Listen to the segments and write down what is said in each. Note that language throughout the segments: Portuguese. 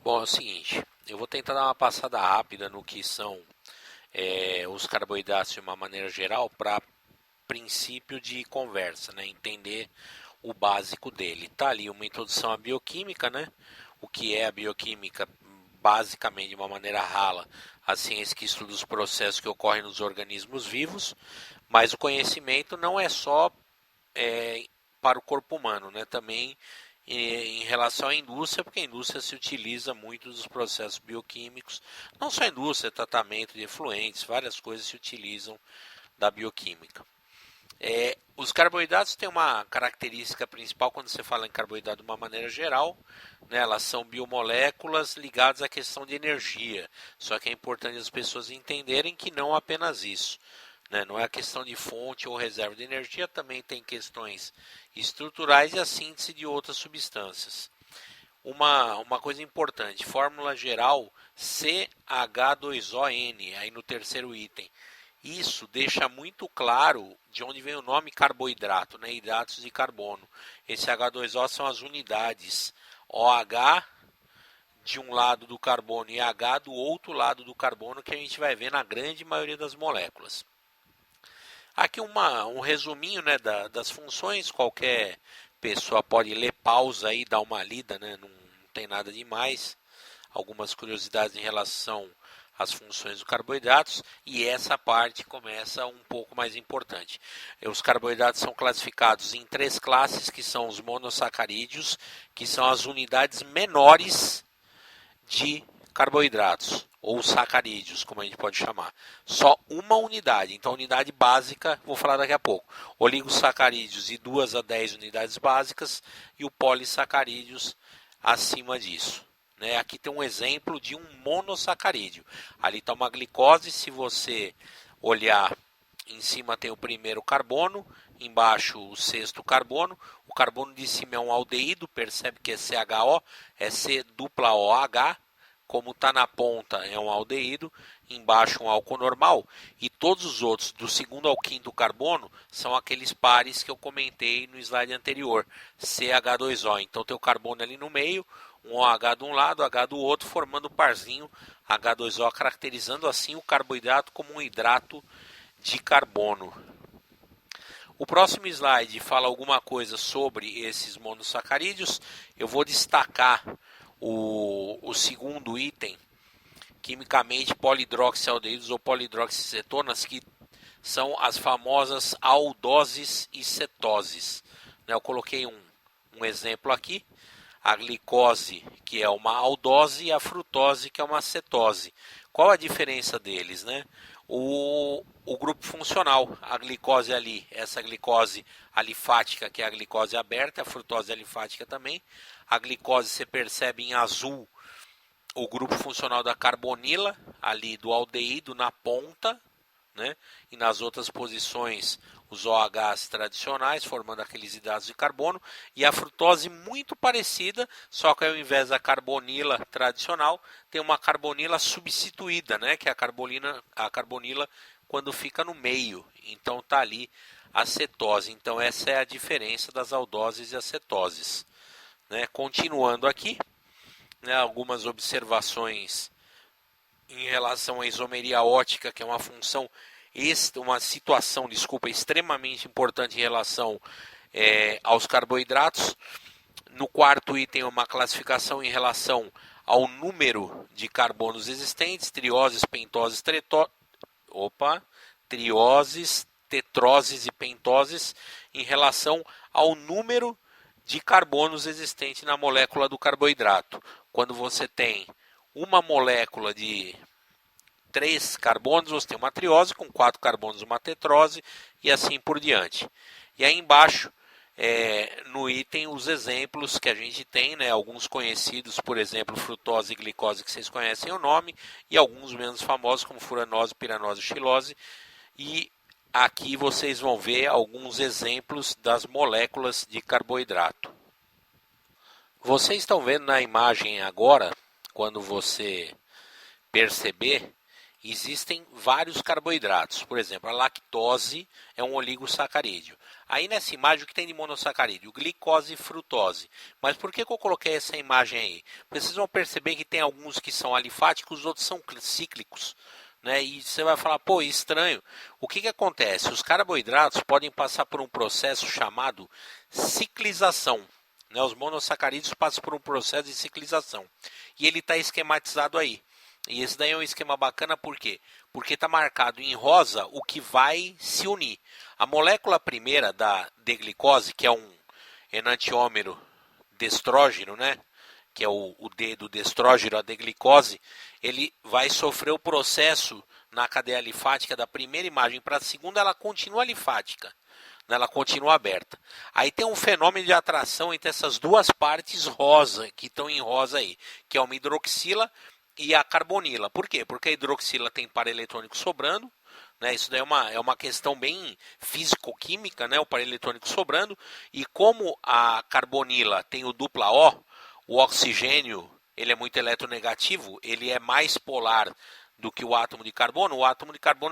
Bom, é o seguinte, eu vou tentar dar uma passada rápida no que são os carboidratos de uma maneira geral para princípio de conversa, né? Entender o básico dele. Tá ali uma introdução à bioquímica, né? O que é a bioquímica, basicamente de uma maneira rala, a ciência que estuda os processos que ocorrem nos organismos vivos, mas o conhecimento não é só para o corpo humano, né? Também em relação à indústria, porque a indústria se utiliza muito dos processos bioquímicos, não só a indústria, tratamento de efluentes, várias coisas se utilizam da bioquímica. Os carboidratos têm uma característica principal quando você fala em carboidrato de uma maneira geral, né, elas são biomoléculas ligadas à questão de energia, só que é importante as pessoas entenderem que não apenas isso. Não é a questão de fonte ou reserva de energia, também tem questões estruturais e a síntese de outras substâncias. Uma coisa importante, fórmula geral CH2ON, aí no terceiro item. Isso deixa muito claro de onde vem o nome carboidrato, né? Hidratos de carbono. Esse H2O são as unidades OH de um lado do carbono e H do outro lado do carbono, que a gente vai ver na grande maioria das moléculas. Aqui um resuminho, né, das funções, qualquer pessoa pode ler pausa aí, dar uma lida, né, não tem nada demais. Algumas curiosidades em relação às funções dos carboidratos e essa parte começa um pouco mais importante. Os carboidratos são classificados em três classes, que são os monossacarídeos, que são as unidades menores de carboidratos, ou sacarídeos, como a gente pode chamar. Só uma unidade, então unidade básica, vou falar daqui a pouco. Oligosacarídeos de 2 a 10 unidades básicas e o polissacarídeos acima disso. Aqui tem um exemplo de um monossacarídeo. Ali está uma glicose, se você olhar em cima tem o primeiro carbono, embaixo o sexto carbono. O carbono de cima é um aldeído, percebe que é CHO, é C dupla OH. Como está na ponta é um aldeído, embaixo um álcool normal. E todos os outros, do segundo ao quinto carbono, são aqueles pares que eu comentei no slide anterior, CH2O. Então tem o carbono ali no meio, um OH de um lado, H do outro, formando o parzinho H2O, caracterizando assim o carboidrato como um hidrato de carbono. O próximo slide fala alguma coisa sobre esses monossacarídeos. Eu vou destacar o segundo item, quimicamente polidroxialdeídos ou polidroxicetonas, que são as famosas aldoses e cetoses. Eu coloquei um exemplo aqui, a glicose, que é uma aldose, e a frutose, que é uma cetose. Qual a diferença deles, né? O grupo funcional, a glicose ali, essa glicose alifática, que é a glicose aberta, a frutose alifática também. A glicose, você percebe em azul o grupo funcional da carbonila, ali do aldeído na ponta, né? E nas outras posições os OHs tradicionais, formando aqueles hidratos de carbono, e a frutose muito parecida, só que ao invés da carbonila tradicional, tem uma carbonila substituída, né? Que é a carbonila quando fica no meio, então está ali a cetose. Então essa é a diferença das aldoses e as cetoses. Continuando aqui, algumas observações em relação à isomeria ótica, que é uma função, uma situação, extremamente importante em relação aos carboidratos. No quarto item, uma classificação em relação ao número de carbonos existentes, trioses, pentoses, trioses, tetroses e pentoses, em relação ao número de carbonos existentes na molécula do carboidrato. Quando você tem uma molécula de 3 carbonos, você tem uma triose, com 4 carbonos uma tetrose e assim por diante. E aí embaixo, no item, os exemplos que a gente tem, alguns conhecidos, por exemplo, frutose e glicose, que vocês conhecem o nome, e alguns menos famosos, como furanose, piranose e xilose. E aqui vocês vão ver alguns exemplos das moléculas de carboidrato. Vocês estão vendo na imagem agora, quando você perceber, existem vários carboidratos. Por exemplo, a lactose é um oligosacarídeo. Aí nessa imagem o que tem de monossacarídeo? Glicose e frutose. Mas por que eu coloquei essa imagem aí? Vocês vão perceber que tem alguns que são alifáticos, outros são cíclicos. Né? E você vai falar, pô, estranho. O que acontece? Os carboidratos podem passar por um processo chamado ciclização. Né? Os monossacarídeos passam por um processo de ciclização. E ele está esquematizado aí. E esse daí é um esquema bacana, por quê? Porque está marcado em rosa o que vai se unir. A molécula primeira da D-glicose, que é um enantiômero destrógeno, né? Que é o D do destrógeno, a D-glicose, ele vai sofrer o processo na cadeia alifática da primeira imagem para a segunda, ela continua alifática. Ela continua aberta. Aí tem um fenômeno de atração entre essas duas partes rosa, que estão em rosa aí, que é uma hidroxila e a carbonila. Por quê? Porque a hidroxila tem par eletrônico sobrando, né? Isso daí é uma questão bem físico-química, né? O par eletrônico sobrando, e como a carbonila tem o dupla o oxigênio ele é muito eletronegativo, ele é mais polar do que o átomo de carbono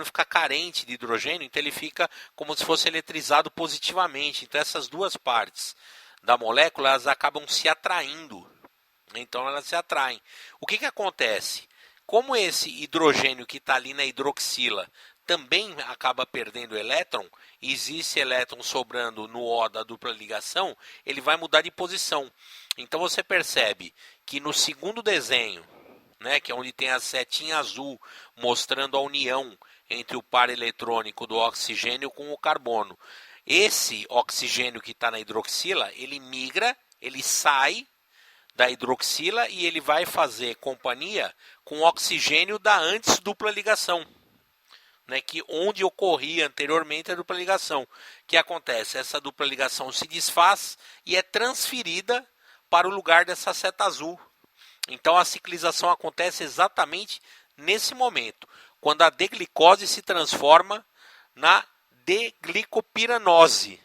fica carente de hidrogênio, então ele fica como se fosse eletrizado positivamente. Então essas duas partes da molécula elas acabam se atraindo. Então elas se atraem. O que acontece? Como esse hidrogênio que está ali na hidroxila também acaba perdendo elétron, existe elétron sobrando no O da dupla ligação, ele vai mudar de posição. Então você percebe que no segundo desenho, né, que é onde tem a setinha azul mostrando a união entre o par eletrônico do oxigênio com o carbono. Esse oxigênio que está na hidroxila, ele migra, ele sai da hidroxila e ele vai fazer companhia com o oxigênio da antes dupla ligação. Né, que onde ocorria anteriormente a dupla ligação. O que acontece? Essa dupla ligação se desfaz e é transferida para o lugar dessa seta azul. Então a ciclização acontece exatamente nesse momento, quando a D-glicose se transforma na D-glicopiranose.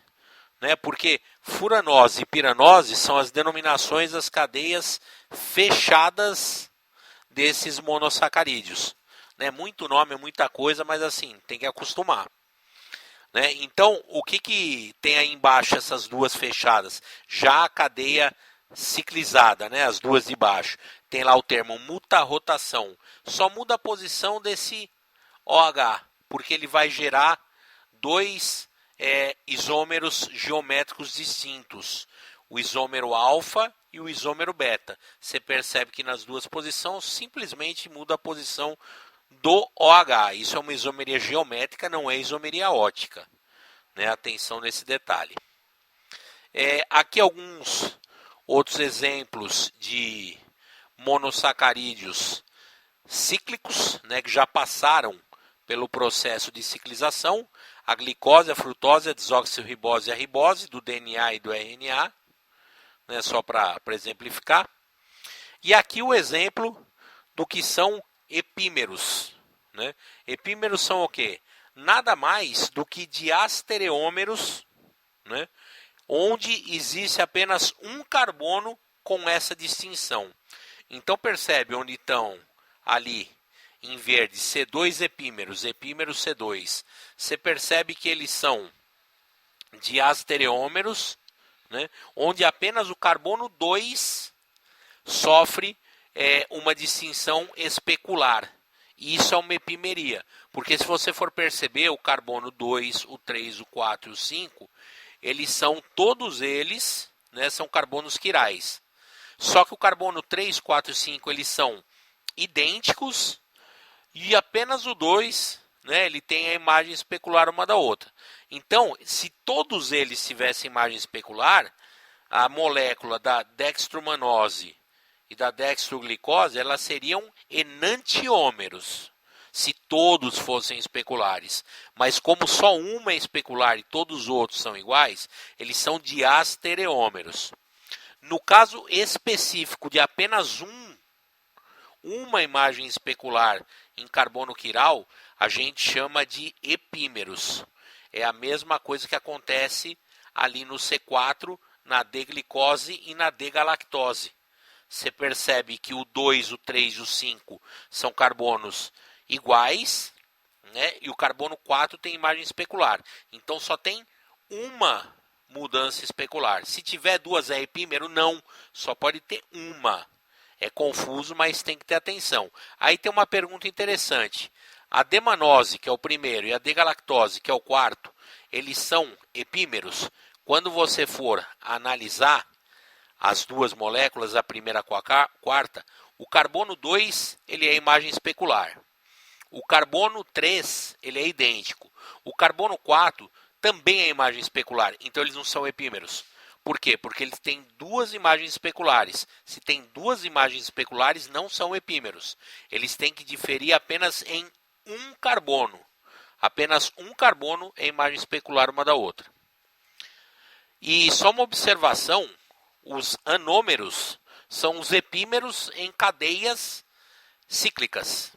Né? Porque furanose e piranose são as denominações das cadeias fechadas desses monossacarídeos. Né? Muito nome, muita coisa, mas assim, tem que acostumar. Né? Então, o que tem aí embaixo essas duas fechadas? Já a cadeia ciclizada, né? As duas de baixo. Tem lá o termo muta-rotação. Só muda a posição desse OH, porque ele vai gerar dois isômeros geométricos distintos. O isômero alfa e o isômero beta. Você percebe que nas duas posições simplesmente muda a posição do OH. Isso é uma isomeria geométrica, não é isomeria ótica. Né? Atenção nesse detalhe. Aqui alguns outros exemplos de monossacarídeos cíclicos, né, que já passaram pelo processo de ciclização. A glicose, a frutose, a desoxirribose e a ribose do DNA e do RNA. Né, só para exemplificar. E aqui o exemplo do que são epímeros. Né? Epímeros são o quê? Nada mais do que diastereômeros, né? Onde existe apenas um carbono com essa distinção. Então percebe onde estão ali em verde C2 epímeros, epímero C2. Você percebe que eles são diastereômeros, né? Onde apenas o carbono 2 sofre uma distinção especular. E isso é uma epimeria, porque se você for perceber, o carbono 2, o 3, o 4 e o 5, eles são, todos eles, né, são carbonos quirais. Só que o carbono 3, 4 e 5, eles são idênticos, e apenas o 2, né, ele tem a imagem especular uma da outra. Então, se todos eles tivessem imagem especular, a molécula da dextromanose e da dextroglicose, elas seriam enantiômeros, se todos fossem especulares. Mas como só uma é especular e todos os outros são iguais, eles são diastereômeros. No caso específico de apenas uma imagem especular em carbono quiral, a gente chama de epímeros. É a mesma coisa que acontece ali no C4, na D-glicose e na D-galactose. Você percebe que o 2, o 3 e o 5 são carbonos iguais, né? E o carbono 4 tem imagem especular. Então só tem uma mudança especular. Se tiver duas é epímero? Não, só pode ter uma. É confuso, mas tem que ter atenção. Aí tem uma pergunta interessante. A D-manose, que é o primeiro, e a D-galactose, que é o quarto, eles são epímeros? Quando você for analisar as duas moléculas, a primeira com a quarta, o carbono 2 ele é imagem especular. O carbono 3 ele é idêntico. O carbono 4 também é imagem especular, então eles não são epímeros. Por quê? Porque eles têm duas imagens especulares. Se tem duas imagens especulares, não são epímeros. Eles têm que diferir apenas em um carbono. Apenas um carbono é imagem especular uma da outra. E só uma observação, os anômeros são os epímeros em cadeias cíclicas.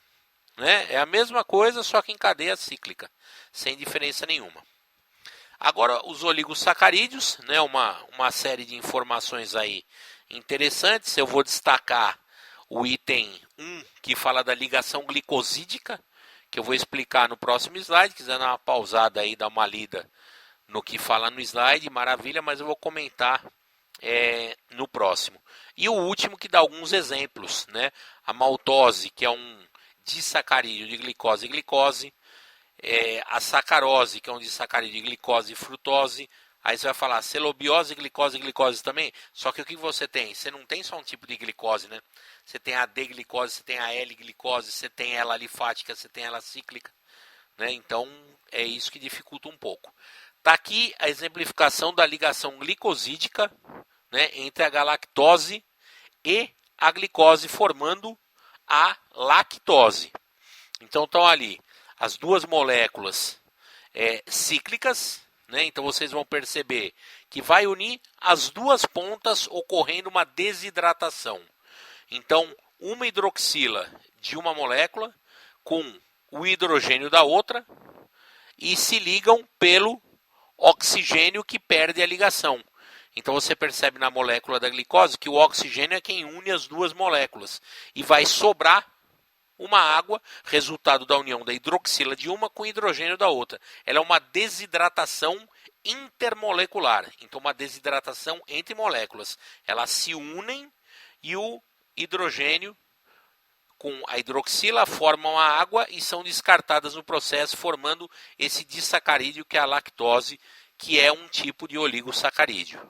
Né? É a mesma coisa, só que em cadeia cíclica, sem diferença nenhuma. Agora, os oligosacarídeos, né, uma série de informações aí interessantes. Eu vou destacar o item 1, que fala da ligação glicosídica, que eu vou explicar no próximo slide. Quiser dar uma pausada aí, dar uma lida no que fala no slide, maravilha, mas eu vou comentar no próximo. E o último, que dá alguns exemplos, né? A maltose, que é um disacarídeo de glicose e glicose. A sacarose, que é um disacarídeo de glicose e frutose. Aí você vai falar celobiose, glicose e glicose também. Só que o que você tem? Você não tem só um tipo de glicose, né? Você tem a D-glicose, você tem a L-glicose, você tem ela alifática, você tem ela cíclica. Né? Então, é isso que dificulta um pouco. Está aqui a exemplificação da ligação glicosídica, né, entre a galactose e a glicose, formando a lactose. Então, estão ali as duas moléculas cíclicas, né? Então vocês vão perceber que vai unir as duas pontas, ocorrendo uma desidratação. Então, uma hidroxila de uma molécula com o hidrogênio da outra e se ligam pelo oxigênio que perde a ligação. Então você percebe na molécula da glicose que o oxigênio é quem une as duas moléculas e vai sobrar uma água, resultado da união da hidroxila de uma com o hidrogênio da outra. Ela é uma desidratação intermolecular, então uma desidratação entre moléculas. Elas se unem e o hidrogênio com a hidroxila formam a água e são descartadas no processo, formando esse disacarídeo que é a lactose, que é um tipo de oligosacarídeo.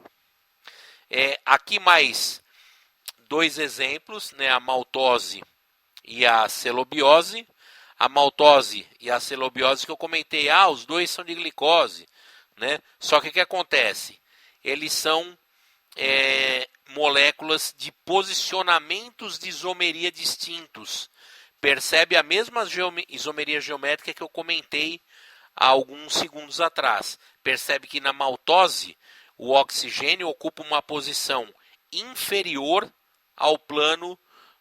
Aqui mais dois exemplos, né, a maltose e a celobiose. A maltose e a celobiose que eu comentei, os dois são de glicose, né? Só que o que acontece? Eles são moléculas de posicionamentos de isomeria distintos. Percebe a mesma isomeria geométrica que eu comentei há alguns segundos atrás. Percebe que na maltose o oxigênio ocupa uma posição inferior ao plano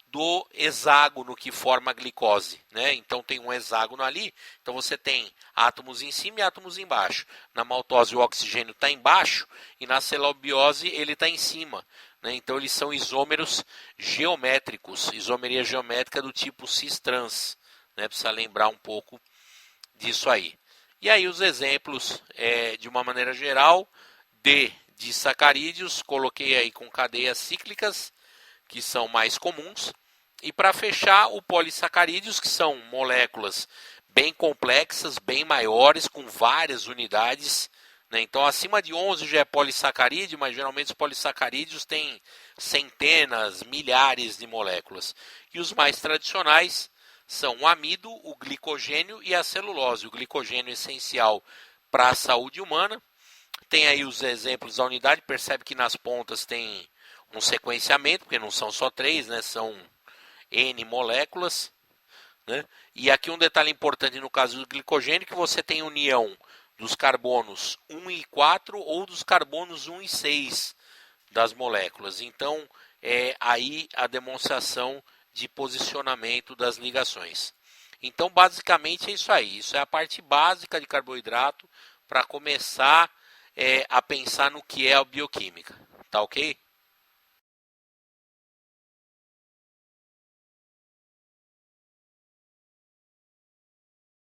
do hexágono que forma a glicose, né? Então tem um hexágono ali, então você tem átomos em cima e átomos embaixo. Na maltose o oxigênio está embaixo e na celobiose ele está em cima, né? Então eles são isômeros geométricos, isomeria geométrica do tipo cis-trans, né? Precisa lembrar um pouco disso aí. E aí os exemplos, de uma maneira geral, de sacarídeos, coloquei aí com cadeias cíclicas, que são mais comuns. E para fechar, o polissacarídeos, que são moléculas bem complexas, bem maiores, com várias unidades, né? Então, acima de 11 já é polissacarídeo, mas geralmente os polissacarídeos têm centenas, milhares de moléculas. E os mais tradicionais são o amido, o glicogênio e a celulose. O glicogênio é essencial para a saúde humana. Tem aí os exemplos da unidade, percebe que nas pontas tem um sequenciamento, porque não são só 3, né? São N moléculas, né? E aqui um detalhe importante no caso do glicogênio, que você tem união dos carbonos 1 e 4 ou dos carbonos 1 e 6 das moléculas. Então, aí a demonstração de posicionamento das ligações. Então, basicamente é isso aí. Isso é a parte básica de carboidrato para começar a pensar no que é a bioquímica. Tá ok?